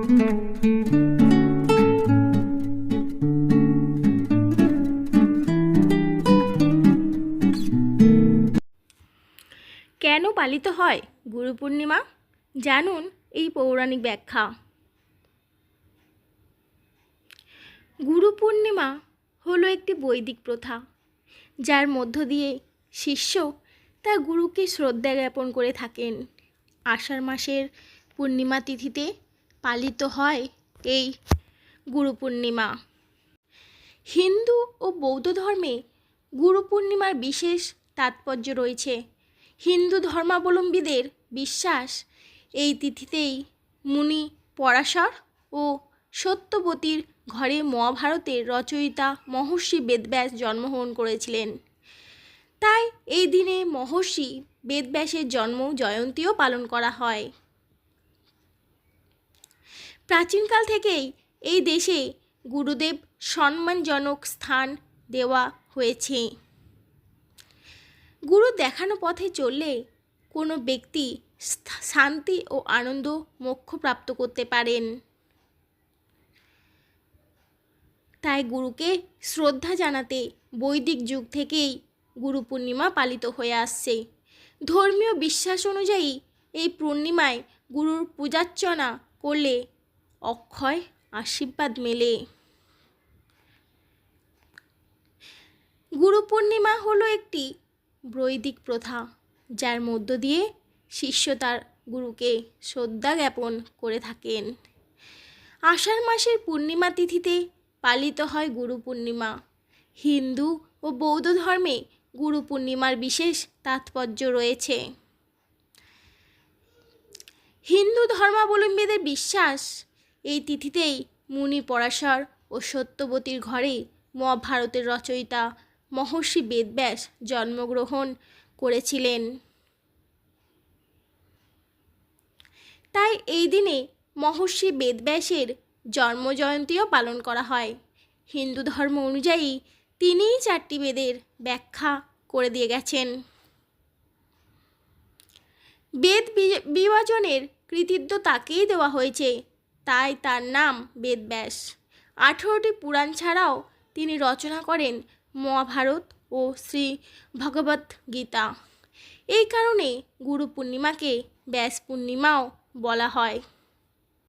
কেন পালিত হয় গুরু পূর্ণিমা? জানুন এই পৌরাণিক ব্যাখ্যা। গুরু পূর্ণিমা হলো একটি বৈদিক প্রথা, যার মধ্য দিয়ে শিষ্য তার গুরুকে শ্রদ্ধা জ্ঞাপন করে থাকেন। আষাঢ় মাসের পূর্ণিমা তিথিতে পালিত হয় এই গুরু পূর্ণিমা। হিন্দু ও বৌদ্ধ ধর্মে গুরু পূর্ণিমার বিশেষ তাৎপর্য রয়েছে। হিন্দু ধর্মাবলম্বীদের বিশ্বাস, এই তিথিতেই মুনি পরাশর ও সত্যবতীর ঘরে মহাভারতের রচয়িতা মহর্ষি বেদব্যাস জন্মগ্রহণ করেছিলেন। তাই এই দিনে মহর্ষি বেদব্যাসের জন্ম জয়ন্তীও পালন করা হয়। প্রাচীনকাল থেকেই এই দেশে গুরুদেব সম্মানজনক স্থান দেওয়া হয়েছে। গুরু দেখানো পথে চললে কোনো ব্যক্তি শান্তি ও আনন্দ মোক্ষ প্রাপ্ত করতে পারেন। তাই গুরুকে শ্রদ্ধা জানাতে বৈদিক যুগ থেকেই গুরু পূর্ণিমা পালিত হয়ে আসছে। ধর্মীয় বিশ্বাস অনুযায়ী এই পূর্ণিমায় গুরুর পূজার্চনা করলে অক্ষয় আশীর্বাদ মেলে। গুরু পূর্ণিমা হলো একটি বৈদিক প্রথা, যার মধ্য দিয়ে শিষ্য তার গুরুকে শ্রদ্ধা জ্ঞাপন করে থাকেন। আষাঢ় মাসের পূর্ণিমা তিথিতে পালিত হয় গুরু পূর্ণিমা। হিন্দু ও বৌদ্ধ ধর্মে গুরু পূর্ণিমার বিশেষ তাৎপর্য রয়েছে। হিন্দু ধর্মাবলম্বীদের বিশ্বাস, এই তিথিতেই মুনি পরাশর ও সত্যবতীর ঘরে মহাভারতের রচয়িতা মহর্ষি বেদব্যাস জন্মগ্রহণ করেছিলেন। তাই এই দিনে মহর্ষি বেদব্যাসের জন্মজয়ন্তীও পালন করা হয়। হিন্দু ধর্ম অনুযায়ী তিনিই 4টি বেদের ব্যাখ্যা করে দিয়ে গেছেন। বেদ বিভাজনের কৃতিত্ব তাকেই দেওয়া হয়েছে, তাই তার নাম বেদব্যাস। 18টি পুরাণ ছাড়াও তিনি রচনা করেন মহাভারত ও শ্রী ভগবত গীতা। এই কারণে গুরু পূর্ণিমাকে ব্যাস পূর্ণিমাও বলা হয়।